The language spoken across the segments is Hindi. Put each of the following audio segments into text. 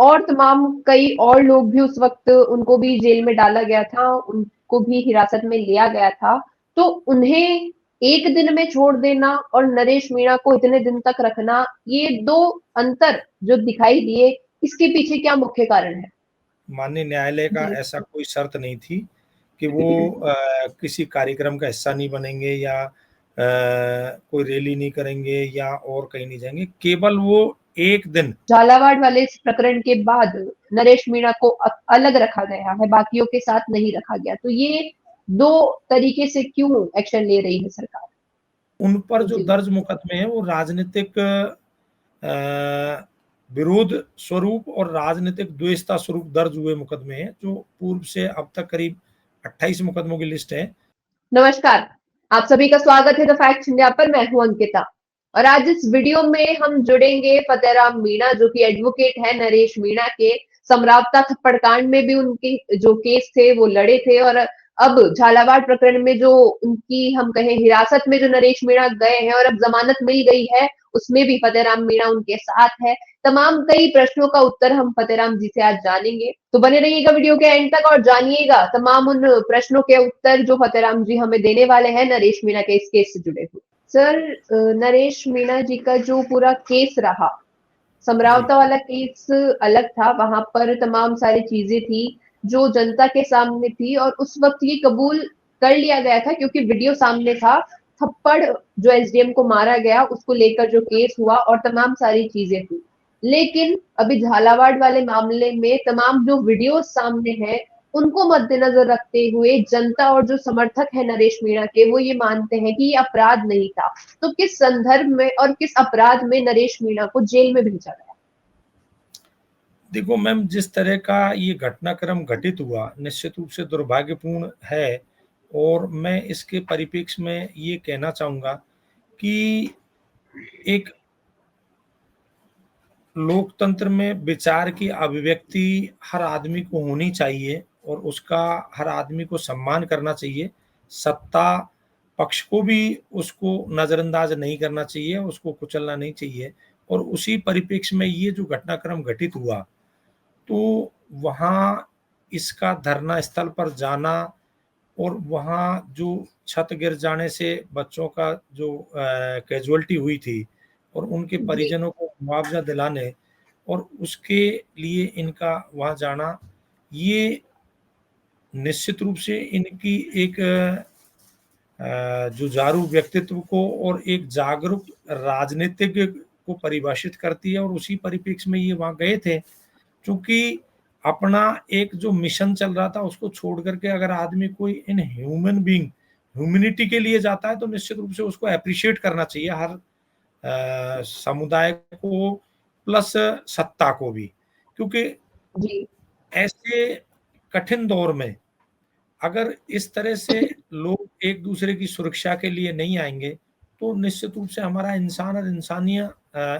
और तमाम कई और लोग भी उस वक्त उनको भी जेल में डाला गया था, उनको भी हिरासत में लिया गया था। तो उन्हें एक दिन में छोड़ देना और नरेश मीणा को इतने दिन तक रखना, ये दो अंतर जो दिखाई दिए, इसके पीछे क्या मुख्य कारण है? माननीय न्यायालय का जी। ऐसा कोई शर्त नहीं थी कि वो किसी कार्यक्रम का हिस्सा नहीं बनेंगे या कोई रैली नहीं करेंगे या और कहीं नहीं जाएंगे, केवल वो एक दिन। झालावाड़ वाले इस प्रकरण के बाद नरेश मीणा को अलग रखा गया है, बाकियों के साथ नहीं रखा गया। तो ये दो तरीके से क्यों एक्शन ले रही है सरकार? उन पर जो जी। दर्ज मुकदमे हैं वो राजनीतिक विरोध स्वरूप और राजनीतिक द्वेषता स्वरूप दर्ज हुए मुकदमे हैं, जो पूर्व से अब तक करीब 28 मुकदमों की लिस्ट है। नमस्कार, आप सभी का स्वागत है द फैक्ट इंडिया पर। मैं हूं अंकिता और आज इस वीडियो में हम जुड़ेंगे फतेहराम मीणा, जो कि एडवोकेट है नरेश मीणा के। समरावता थप्पड़ कांड में भी उनके जो केस थे वो लड़े थे, और अब झालावाड़ प्रकरण में जो उनकी हम कहें हिरासत में जो नरेश मीणा गए हैं और अब जमानत मिल गई है, उसमें भी फतेहराम मीणा उनके साथ है। तमाम कई प्रश्नों का उत्तर हम फतेहराम जी से आज जानेंगे, तो बने रहिएगा वीडियो के एंड तक और जानिएगा तमाम उन प्रश्नों के उत्तर जो फतेहराम जी हमें देने वाले हैं नरेश मीणा के इस केस से जुड़े हुए। सर, नरेश मीणा जी का जो पूरा केस रहा, जी समरावता वाला केस अलग था, वहां पर तमाम सारी चीजें थी जो जनता के सामने थी, और उस वक्त ये कबूल कर लिया गया था क्योंकि वीडियो सामने था। थप्पड़ जो एसडीएम को मारा गया उसको लेकर जो केस हुआ और तमाम सारी चीजें थी। लेकिन अभी झालावाड़ वाले मामले में तमाम जो वीडियो सामने हैं, उनको मद्देनजर रखते हुए जनता और जो समर्थक है नरेश मीणा के, वो ये मानते हैं कि ये अपराध नहीं था। तो किस संदर्भ में और किस अपराध में नरेश मीणा को जेल में भेजा गया? देखो मैम, जिस तरह का ये घटनाक्रम घटित हुआ निश्चित रूप से दुर्भाग्यपूर्ण है, और मैं इसके परिप्रेक्ष्य में ये कहना चाहूंगा कि एक लोकतंत्र में विचार की अभिव्यक्ति हर आदमी को होनी चाहिए और उसका हर आदमी को सम्मान करना चाहिए। सत्ता पक्ष को भी उसको नजरअंदाज नहीं करना चाहिए, उसको कुचलना नहीं चाहिए। और उसी परिप्रेक्ष्य में ये जो घटनाक्रम घटित हुआ, तो वहाँ इसका धरना स्थल पर जाना और वहाँ जो छत गिर जाने से बच्चों का जो कैजुअल्टी हुई थी और उनके जी। परिजनों को मुआवजा दिलाने और उसके लिए इनका वहाँ जाना, ये निश्चित रूप से इनकी एक जुझारू व्यक्तित्व को और एक जागरूक राजनीतिज्ञ को परिभाषित करती है। और उसी परिप्रेक्ष्य में ये वहाँ गए थे, क्योंकि अपना एक जो मिशन चल रहा था उसको छोड़ करके अगर आदमी कोई इन ह्यूमन बीइंग ह्यूमैनिटी के लिए जाता है तो निश्चित रूप से उसको एप्रिशिएट करना चाहिए, हर समुदाय को प्लस सत्ता को भी। क्योंकि जी। ऐसे कठिन दौर में अगर इस तरह से लोग एक दूसरे की सुरक्षा के लिए नहीं आएंगे तो निश्चित रूप से हमारा इंसान और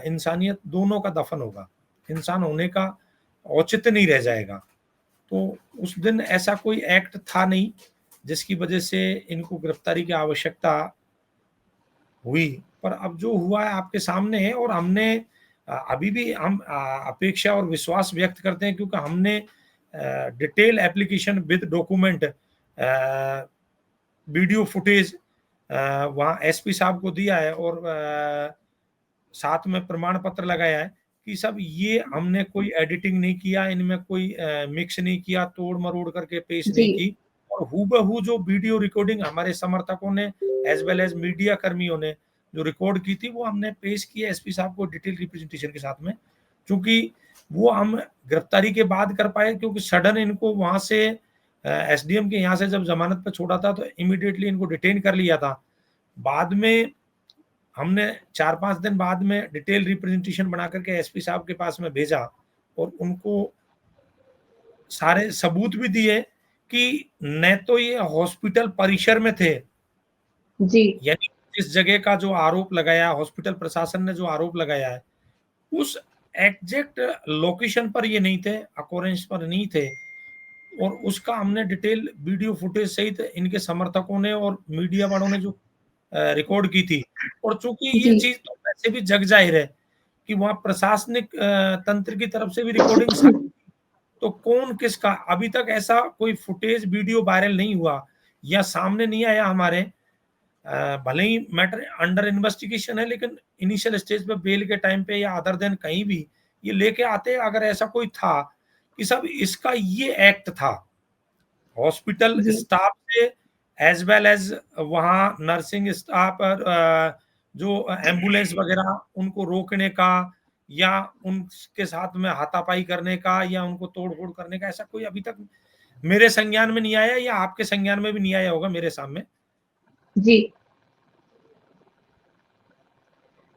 इंसानियत दोनों का दफन होगा, इंसान होने का औचित्य नहीं रह जाएगा। तो उस दिन ऐसा कोई एक्ट था नहीं जिसकी वजह से इनको गिरफ्तारी की आवश्यकता हुई। पर अब जो हुआ है आपके सामने है, और हमने अभी भी हम अपेक्षा और विश्वास व्यक्त करते हैं, क्योंकि हमने detail application with document video footage वहाँ एसपी साहब को दिया है और साथ में प्रमाण पत्र लगाया है कि सब ये हमने कोई एडिटिंग नहीं किया, इनमें कोई मिक्स नहीं किया, तोड़ मरोड़ करके पेश जी। नहीं की। और हूबहू जो वीडियो रिकॉर्डिंग हमारे समर्थकों ने एज वेल एज मीडिया कर्मियों ने जो रिकॉर्ड की थी वो हमने पेश की है एसपी साहब को डिटेल रिप्रेजेंटेशन के साथ में। क्योंकि वो हम गिरफ्तारी के बाद कर पाए, क्योंकि सडन इनको वहां से एसडीएम के यहाँ से जब जमानत पर छोड़ा था तो इमीडिएटली इनको डिटेन कर लिया था। बाद में हमने 4-5 दिन बाद में डिटेल रिप्रेजेंटेशन बना करके एसपी साहब के पास में भेजा और उनको सारे सबूत भी दिए कि न तो ये हॉस्पिटल परिसर में थे, जी। यानी जिस जगह का जो आरोप लगाया हॉस्पिटल प्रशासन ने जो आरोप लगाया है उस एग्जैक्ट लोकेशन पर ये नहीं थे, अकोरेंस पर नहीं थे। और उसका हमने डिटेल वीडियो फुटेज सहित इनके समर्थकों ने और मीडिया वालों ने जो रिकॉर्ड की थी। और चूंकि ये जी। चीज तो वैसे भी जग जाहिर है कि वहां प्रशासनिक तंत्र की तरफ से भी रिकॉर्डिंग्स आई, तो कौन किसका, अभी तक ऐसा कोई फुटेज वीडियो वायरल नहीं हुआ या सामने नहीं आया हमारे। भले ही मैटर अंडर इन्वेस्टिगेशन है, लेकिन इनिशियल स्टेज पे बेल के टाइम पे या अदर दिन कहीं भी ये लेके आते, अगर ऐसा कोई था कि सब इसका ये एक्ट था हॉस्पिटल जी स्टाफ से एज वेल एज वहाँ नर्सिंग स्टाफ और जो एम्बुलेंस वगैरह उनको रोकने का या उनके साथ में हाथापाई करने का या उनको तोड़ फोड़ करने का, ऐसा कोई अभी तक मेरे संज्ञान में नहीं आया या आपके संज्ञान में भी नहीं आया होगा मेरे सामने। जी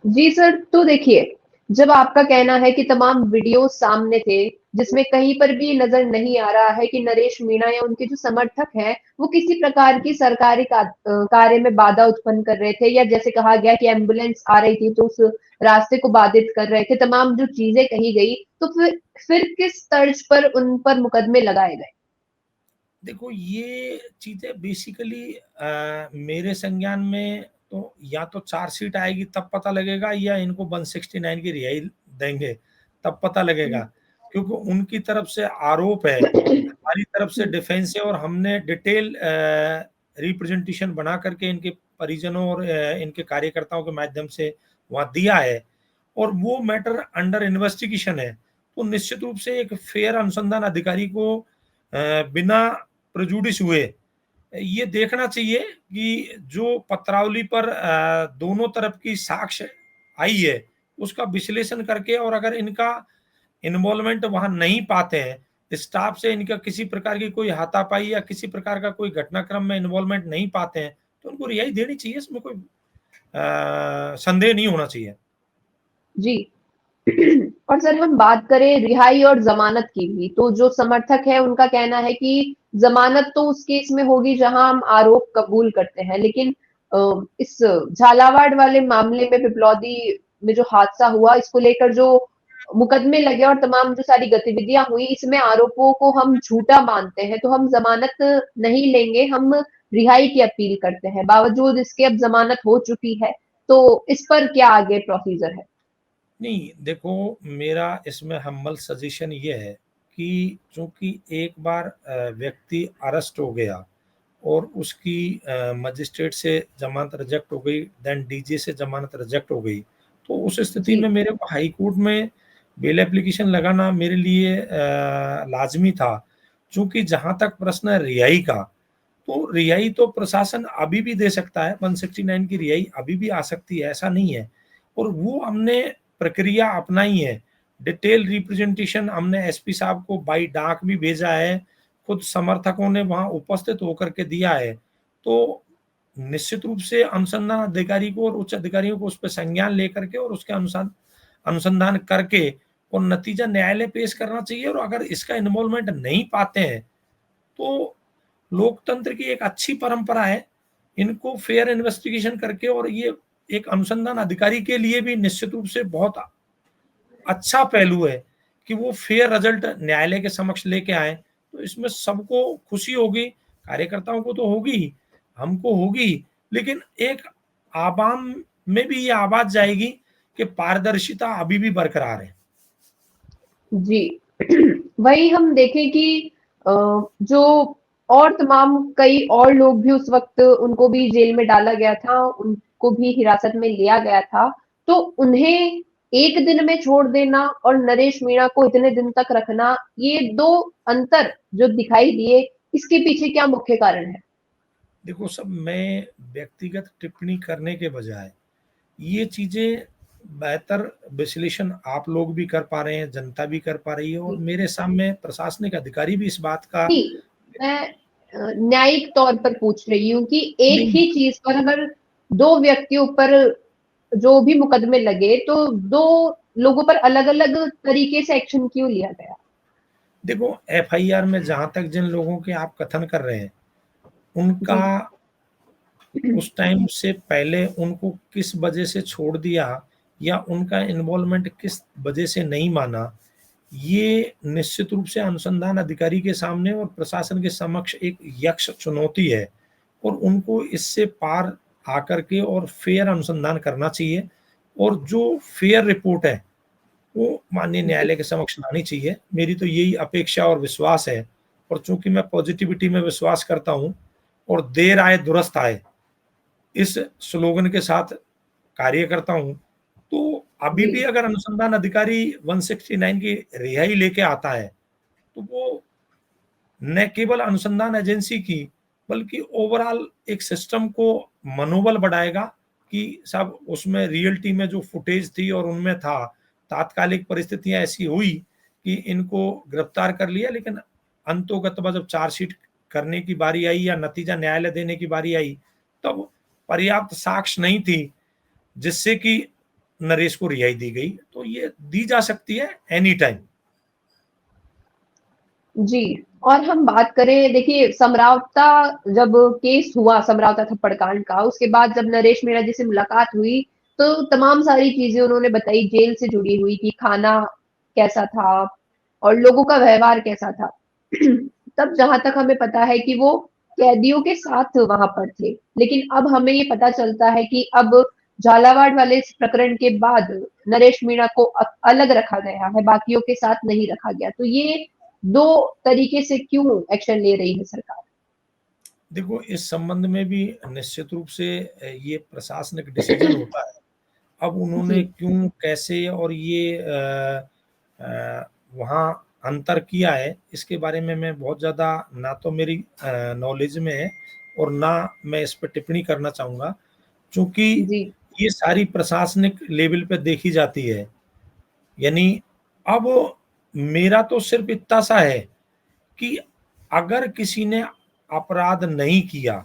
जी सर, तो देखिए, जब आपका कहना है कि तमाम वीडियो सामने थे जिसमें कहीं पर भी नजर नहीं आ रहा है कि नरेश मीणा या उनके जो समर्थक हैं वो किसी प्रकार की सरकारी कार्य में बाधा उत्पन्न कर रहे थे, या जैसे कहा गया कि एम्बुलेंस आ रही थी तो उस रास्ते को बाधित कर रहे थे, तमाम जो चीजें कही गई, तो फिर किस तर्ज पर उन पर मुकदमे लगाए गए? देखो ये चीजें बेसिकली मेरे संज्ञान में तो या तो चार्जशीट आएगी तब पता लगेगा या इनको 169 की रिहाई देंगे तब पता लगेगा, क्योंकि उनकी तरफ से आरोप है, हमारी तरफ से डिफेंस है, और हमने डिटेल रिप्रेजेंटेशन बना करके इनके परिजनों और इनके कार्यकर्ताओं के माध्यम से वहां दिया है, और वो मैटर अंडर इन्वेस्टिगेशन है। तो निश्चित रूप से एक फेयर अनुसंधान अधिकारी को बिना प्रेजुडिस हुए ये देखना चाहिए कि जो पत्रावली पर दोनों तरफ की साक्ष्य आई है उसका विश्लेषण करके, और अगर इनका इन्वॉल्वमेंट वहां नहीं पाते हैं, स्टाफ से इनका किसी प्रकार की कोई हाथापाई या किसी प्रकार का कोई घटनाक्रम में इन्वॉल्वमेंट नहीं पाते हैं, तो उनको रिहाई देनी चाहिए, इसमें कोई संदेह नहीं होना चाहिए। जी और सर, हम बात करें रिहाई और जमानत की भी, तो जो समर्थक है उनका कहना है कि जमानत तो उस केस में होगी जहां हम आरोप कबूल करते हैं, लेकिन इस झालावाड़ वाले मामले में, पिपलौदी में जो हादसा हुआ, इसको लेकर जो मुकदमे लगे और तमाम जो सारी गतिविधियां हुई, इसमें आरोपों को हम झूठा मानते हैं, तो हम जमानत नहीं लेंगे, हम रिहाई की अपील करते हैं, बावजूद इसके अब जमानत हो चुकी है। तो इस पर क्या आगे प्रोसीजर है? नहीं देखो, मेरा इसमें हम्बल सजेशन ये है कि चूंकि एक बार व्यक्ति अरेस्ट हो गया और उसकी मजिस्ट्रेट से जमानत रिजेक्ट हो गई, देन डीजे से जमानत रिजेक्ट हो गई, तो उस स्थिति जी में मेरे को हाई कोर्ट में बेल एप्लीकेशन लगाना मेरे लिए लाजमी था। चूंकि जहां तक प्रश्न है रिहाई का, तो रिहाई तो प्रशासन अभी भी दे सकता है, 169 की रिहाई अभी भी आ सकती है, ऐसा नहीं है, और वो हमने प्रक्रिया अपनाई है। डिटेल रिप्रेजेंटेशन हमने एसपी साहब को बाई डाक भी भेजा है, खुद समर्थकों ने वहां उपस्थित होकर के दिया है। तो निश्चित रूप से अनुसंधान अधिकारी को और उच्च अधिकारियों को उस पर संज्ञान लेकर के और उसके अनुसार अनुसंधान करके और नतीजा न्यायालय पेश करना चाहिए, और अगर इसका इन्वॉल्वमेंट नहीं पाते हैं तो लोकतंत्र की एक अच्छी परंपरा है, इनको फेयर इन्वेस्टिगेशन करके, और ये एक अनुसंधान अधिकारी के लिए भी निश्चित रूप से बहुत अच्छा पहलू है कि वो फेयर रिजल्ट न्यायालय के समक्ष लेके आए, तो इसमें सबको खुशी होगी, कार्यकर्ताओं को तो होगी, हमको होगी, लेकिन एक आवाम में भी ये आवाज जाएगी कि पारदर्शिता अभी भी बरकरार है। जी वही हम देखें कि जो और तमाम कई और लोग भी उस वक्त, उनको भी जेल में डाला गया था, उनको भी हिरासत में लिया गया था, तो उन्हें एक दिन में छोड़ देना और नरेश मीणा को इतने दिन तक रखना, ये दो अंतर जो दिखाई दिए, इसके पीछे क्या मुख्य कारण है? देखो सब, मैं व्यक्तिगत टिप्पणी करने के बजाय ये चीजें बेहतर विश्लेषण आप लोग भी कर पा रहे हैं, जनता भी कर पा रही है, और जी मेरे सामने प्रशासनिक अधिकारी भी इस बात का नहीं, मैं न्यायिक तौर पर पूछ रही हूँ कि एक नहीं। ही चीज पर अगर दो व्यक्तियों पर जो भी मुकदमे लगे, तो दो लोगों पर अलग अलग तरीके से एक्शन क्यों लिया गया? देखो एफआईआर में जहां तक जिन लोगों के आप कथन कर रहे हैं उनका जी उस टाइम से पहले उनको किस वजह से छोड़ दिया या उनका इन्वॉल्वमेंट किस वजह से नहीं माना, ये निश्चित रूप से अनुसंधान अधिकारी के सामने और प्रशासन के समक्ष एक यक्ष चुनौती है, और उनको इससे पार आकर के और फेयर अनुसंधान करना चाहिए, और जो फेयर रिपोर्ट है वो माननीय न्यायालय के समक्ष लानी चाहिए। मेरी तो यही अपेक्षा और विश्वास है, और चूंकि मैं पॉजिटिविटी में विश्वास करता हूं और देर आए दुरुस्त आए इस स्लोगन के साथ कार्य करता हूं, तो अभी भी जी, अगर अनुसंधान अधिकारी 169 की रिहाई लेके आता है, तो वो न केवल अनुसंधान एजेंसी की बल्कि ओवरऑल एक सिस्टम को मनोबल बढ़ाएगा कि सब उसमें रियलिटी में जो फुटेज थी और उनमें था, तात्कालिक परिस्थितियां ऐसी हुई कि इनको गिरफ्तार कर लिया, लेकिन अंतोगत्वा जब चार्जशीट करने की बारी आई या नतीजा न्यायालय देने की बारी आई, तब पर्याप्त साक्ष्य नहीं थी जिससे कि नरेश को रिहाई दी गई। तो ये दी जा सकती है एनी टाइम। जी। और हम बात करें, देखिए समरावता जब केस हुआ समरावता थप्पड़ कांड का, उसके बाद जब नरेश मीणा जी से मुलाकात हुई, तो तमाम सारी चीज़ें उन्होंने बताई जेल से जुड़ी हुई कि खाना कैसा था और लोगों का व्यवहार कैसा था। तब जहाँ तक हमें पता है कि वो कैदियों के साथ वहाँ पर थे। लेकिन अब हमें ये पता चलता है कि अब झालावाड़ वाले इस प्रकरण के बाद नरेश मीणा को अलग रखा गया है, बाकियों के साथ नहीं रखा गया। तो ये 2 तरीके से क्यों एक्शन ले रही है सरकार? देखो, इस संबंध में भी निश्चित रूप से ये प्रशासनिक डिसीजन होता है। अब उन्होंने जी, क्यों, कैसे और ये वहाँ अंतर किया है, इसके बारे में मैं बहुत ज़्यादा ना तो मेरी नॉलेज में है और ना मैं इस पे टिप्पणी करना चाहूँगा, चूँकि जी, ये सारी प्रशासनिक लेवल पे देखी जाती है। यानी अब मेरा तो सिर्फ़ इतना सा है कि अगर किसी ने अपराध नहीं किया,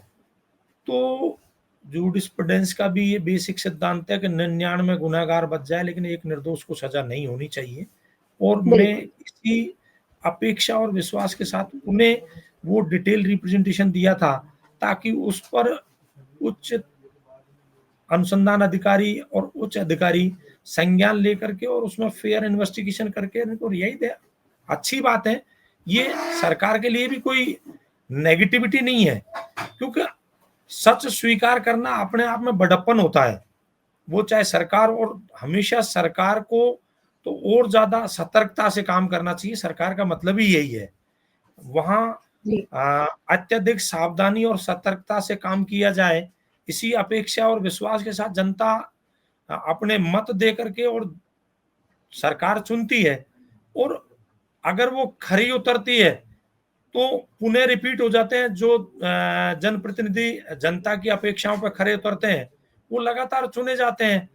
तो जूरिस्प्रूडेंस का भी ये बेसिक सिद्धांत है कि 99 गुनहगार बच जाए लेकिन एक निर्दोष को सजा नहीं होनी चाहिए। और मैं बिल्कुल। इसी अपेक्षा और विश्वास के साथ उन्हें वो डिटेल रिप्रेजेंटेशन दिया था, ताकि उस पर उच्च अनुसंधान अधिकारी और उच्च अधिकारी संज्ञान लेकर के और उसमें फेयर इन्वेस्टिगेशन करके इनको रिहाई दे। अच्छी बात है, ये सरकार के लिए भी कोई नेगेटिविटी नहीं है, क्योंकि सच स्वीकार करना अपने आप में बड़प्पन होता है। वो चाहे सरकार, और हमेशा सरकार को तो और ज्यादा सतर्कता से काम करना चाहिए। सरकार का मतलब ही यही है। वहाँ जी, अत्यधिक सावधानी और सतर्कता से काम किया जाए, इसी अपेक्षा और विश्वास के साथ जनता अपने मत दे करके और सरकार चुनती है। और अगर वो खरी उतरती है, तो पुनः रिपीट हो जाते हैं। जो जनप्रतिनिधि जनता की अपेक्षाओं पर खरे उतरते हैं, वो लगातार चुने जाते हैं,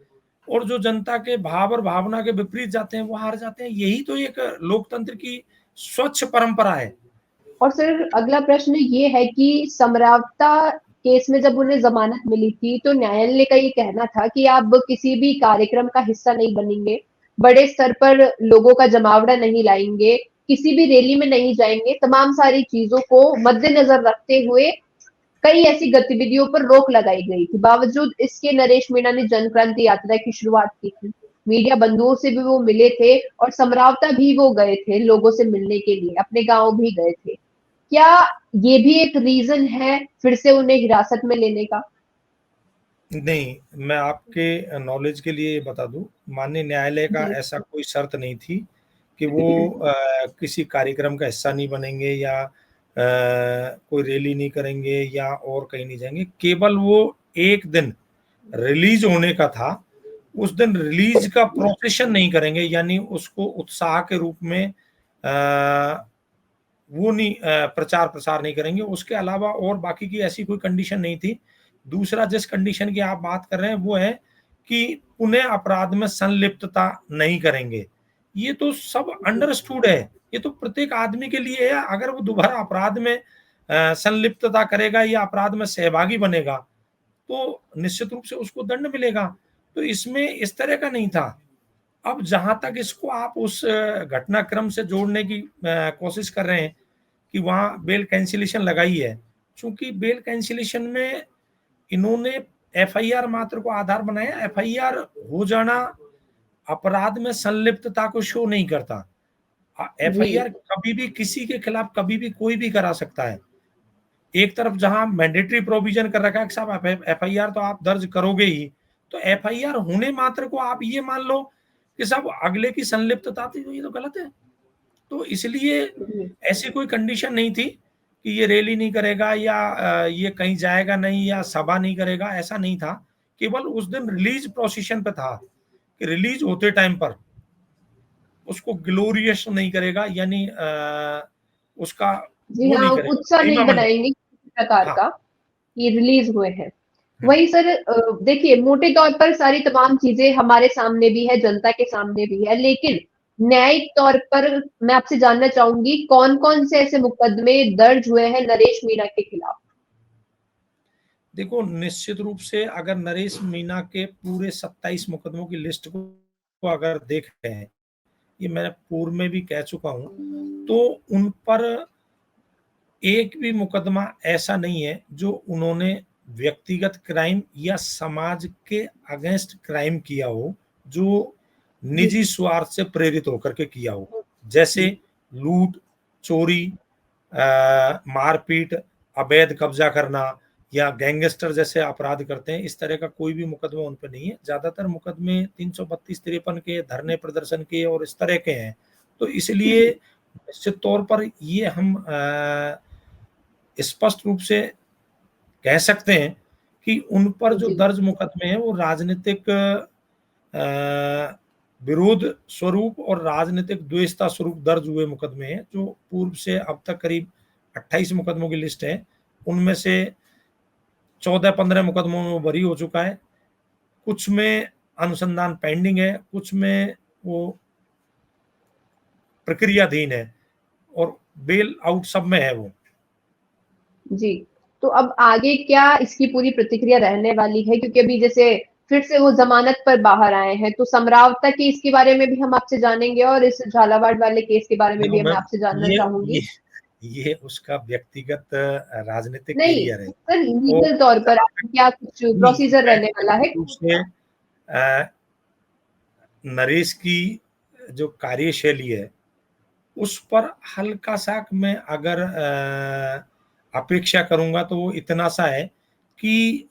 और जो जनता के भाव और भावना के विपरीत जाते हैं वो हार जाते हैं। यही तो एक लोकतंत्र की स्वच्छ परंपरा है। और सर अगला प्रश्न ये है कि समरावता केस में जब उन्हें जमानत मिली थी, तो न्यायालय का ये कहना था कि आप किसी भी कार्यक्रम का हिस्सा नहीं बनेंगे, बड़े स्तर पर लोगों का जमावड़ा नहीं लाएंगे, किसी भी रैली में नहीं जाएंगे, तमाम सारी चीजों को मद्देनजर रखते हुए कई ऐसी गतिविधियों पर रोक लगाई गई थी। बावजूद इसके नरेश मीणा ने जन क्रांति यात्रा की शुरुआत की थी। मीडिया बंधुओं से भी वो मिले थे और समरावता भी वो गए थे लोगों से मिलने के लिए, अपने गांव भी गए थे। क्या ये भी एक रीजन है फिर से उन्हें हिरासत में लेने का? नहीं, मैं आपके नॉलेज के लिए बता दूं, माननीय न्यायालय का जी, ऐसा कोई शर्त नहीं थी कि वो किसी कार्यक्रम का हिस्सा नहीं बनेंगे या कोई रैली नहीं करेंगे या और कहीं नहीं जाएंगे। केवल वो एक दिन रिलीज होने का था, उस दिन रिलीज का प्रोसेशन नहीं करेंगे, यानी उसको उत्साह के रूप में वो नहीं, प्रचार प्रसार नहीं करेंगे। उसके अलावा और बाकी की ऐसी कोई कंडीशन नहीं थी। दूसरा, जिस कंडीशन की आप बात कर रहे हैं वो है कि पुनः अपराध में संलिप्तता नहीं करेंगे। ये तो सब अंडरस्टूड है, ये तो प्रत्येक आदमी के लिए है। अगर वो दोबारा अपराध में संलिप्तता करेगा या अपराध में सहभागी बनेगा, तो निश्चित रूप से उसको दंड मिलेगा। तो इसमें इस तरह का नहीं था। अब जहां तक इसको आप उस घटनाक्रम से जोड़ने की कोशिश कर रहे हैं कि वहाँ बेल कैंसिलेशन लगाई है, चूंकि बेल कैंसिलेशन में इन्होंने एफआईआर मात्र को आधार बनाया। एफआईआर हो जाना अपराध में संलिप्तता को शो नहीं करता। जी, एफआईआर कभी भी किसी के खिलाफ कभी भी कोई भी करा सकता है। एक तरफ जहां मैंडेटरी प्रोविजन कर रखा है कि साहब एफआईआर तो आप दर्ज करोगे ही, तो एफआईआर होने मात्र को आप ये मान लो कि सब अगले की संलिप्तता थी, तो ये तो गलत है। तो इसलिए ऐसी कोई कंडीशन नहीं थी कि ये रैली नहीं करेगा या ये कहीं जाएगा नहीं या सभा नहीं करेगा, ऐसा नहीं था। केवल उस दिन रिलीज प्रोसेशन पे था कि रिलीज होते टाइम पर उसको ग्लोरियस नहीं करेगा, यानी उसका जी वो हाँ, नहीं करेगा, उत्सव नहीं महिमा मंडन। बनाएंगे किसी प्रकार हाँ। का, ये रिलीज हुए हैं। हम्म। वही सर, देखिए मोटे तौर पर सारी तमाम चीजें हमारे सामने भी है, जनता के सामने भी है, लेकिन न्यायिक तौर पर मैं आपसे जानना चाहूंगी कौन कौन से ऐसे मुकदमे दर्ज हुए हैं नरेश मीणा के खिलाफ। देखो, निश्चित रूप से अगर नरेश मीणा के पूरे 27 मुकदमों की लिस्ट को अगर देख रहे हैं, ये मैं पूर्व में भी कह चुका हूं, तो उन पर एक भी मुकदमा ऐसा नहीं है जो उन्होंने व्यक्तिगत क्राइम या समाज के अगेंस्ट क्राइम किया हो, जो जी। निजी स्वार्थ से प्रेरित होकर के किया हो। जैसे लूट, चोरी, मारपीट, अवैध कब्जा करना या गैंगस्टर जैसे अपराध करते हैं, इस तरह का कोई भी मुकदमा उन पर नहीं है। ज्यादातर मुकदमे 332-53 के, धरने प्रदर्शन के और इस तरह के हैं। तो इसलिए निश्चित तौर पर ये हम स्पष्ट रूप से कह सकते हैं कि उन पर जो जी। दर्ज मुकदमे हैं वो राजनीतिक विरोध स्वरूप और राजनीतिक द्वेषता स्वरूप दर्ज हुए मुकदमे हैं, जो पूर्व से अब तक करीब 28 मुकदमों की लिस्ट है। उनमें से 14-15 मुकदमों में वो बरी हो चुका है, कुछ में अनुसंधान पेंडिंग है, कुछ में वो प्रक्रियाधीन है और बेल आउट सब में है वो। जी, तो अब आगे क्या इसकी पूरी प्रतिक्रिया रहने वाली है? क्योंकि अभी जैसे फिर से वो जमानत पर बाहर आए हैं, तो समरावता केस के बारे में भी हम आपसे जानेंगे और इस झालावाड़ वाले केस के बारे में देखो भी मैं मैम, आपसे जानना ये चाहूंगी। ये ये उसका व्यक्तिगत राजनीतिक नहीं कैरियर है सर, और लीगल तौर पर आपका क्या कुछ प्रोसीजर रहने वाला है? रूप से अ, नरेश की जो कार्यशैली है उस पर हल्का सा मैं अगर अपेक्षा करूंगा तो वो इतना सा है कि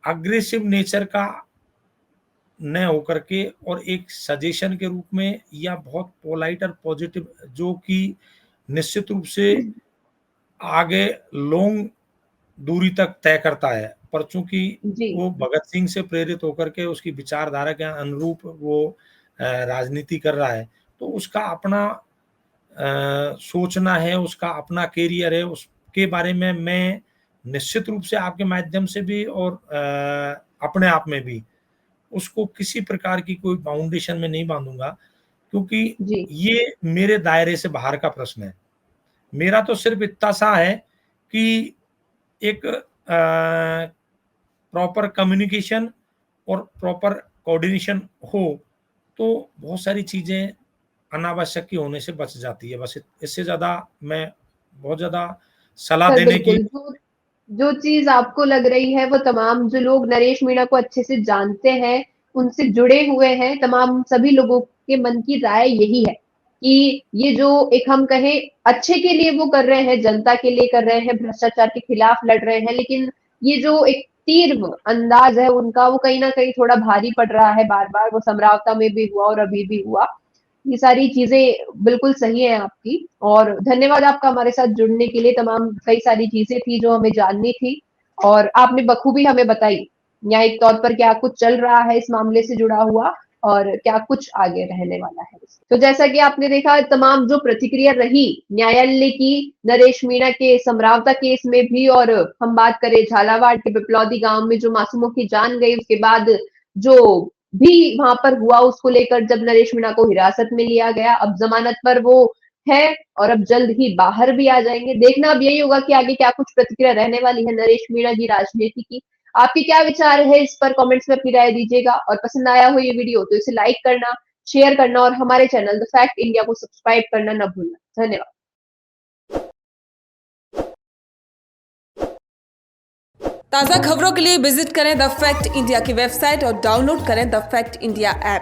अग्रेसिव नेचर का न होकर के और एक सजेशन के रूप में या बहुत पोलाइट और पॉजिटिव, जो कि निश्चित रूप से आगे लॉन्ग दूरी तक तय करता है, पर चूंकि जी। वो भगत सिंह से प्रेरित होकर के उसकी विचारधारा के अनुरूप वो राजनीति कर रहा है, तो उसका अपना सोचना है, उसका अपना कैरियर है, उसके बारे में मैं निश्चित रूप से आपके माध्यम से भी और अपने आप में भी उसको किसी प्रकार की कोई बाउंडेशन में नहीं बांधूंगा, क्योंकि जी। ये मेरे दायरे से बाहर का प्रश्न है। मेरा तो सिर्फ इतना सा है कि एक प्रॉपर कम्युनिकेशन और प्रॉपर कोऑर्डिनेशन हो, तो बहुत सारी चीजें अनावश्यक की होने से बच जाती है। बस इससे ज्यादा मैं बहुत ज्यादा सलाह सर देने की। बिल्कुल, जो जो चीज़ आपको लग रही है वो तमाम जो लोग नरेश मीणा को अच्छे से जानते हैं, उनसे जुड़े हुए हैं, तमाम सभी लोगों के मन की राय यही है कि ये जो एक हम कहें अच्छे के लिए वो कर रहे हैं, जनता के लिए कर रहे हैं, भ्रष्टाचार के खिलाफ लड़ रहे हैं, लेकिन ये जो एक तीव्र अंदाज है उनका वो कहीं न कहीं थोड़ा भारी पड़ रहा है बार-बार, वो समरावता में भी हुआ और अभी भी हुआ। ये सारी चीज़ें बिल्कुल सही है आपकी, और धन्यवाद आपका हमारे साथ जुड़ने के लिए। तमाम कई सारी चीज़ें थी जो हमें जाननी थी और आपने बखूबी हमें बताई, न्यायिक तौर पर क्या कुछ चल रहा है इस मामले से जुड़ा हुआ और क्या कुछ आगे रहने वाला है। तो जैसा कि आपने देखा, तमाम जो प्रतिक्रिया रही न्यायालय की नरेश मीणा के समरावता केस में भी, और हम बात करें झालावाड़ के पिपलौदी गाँव में जो मासूमों की जान गई, उसके बाद जो भी वहां पर हुआ उसको लेकर जब नरेश मीणा को हिरासत में लिया गया, अब जमानत पर वो है और अब जल्द ही बाहर भी आ जाएंगे। देखना अब यही होगा कि आगे क्या कुछ प्रतिक्रिया रहने वाली है नरेश मीणा की राजनीति की। आपके क्या विचार है इस पर कमेंट्स में अपनी राय दीजिएगा, और पसंद आया हो ये वीडियो तो इसे लाइक करना, शेयर करना और हमारे चैनल द फैक्ट इंडिया को सब्सक्राइब करना न भूलना। धन्यवाद। ताज़ा खबरों के लिए विजिट करें द फैक्ट इंडिया की वेबसाइट और डाउनलोड करें द फैक्ट इंडिया ऐप।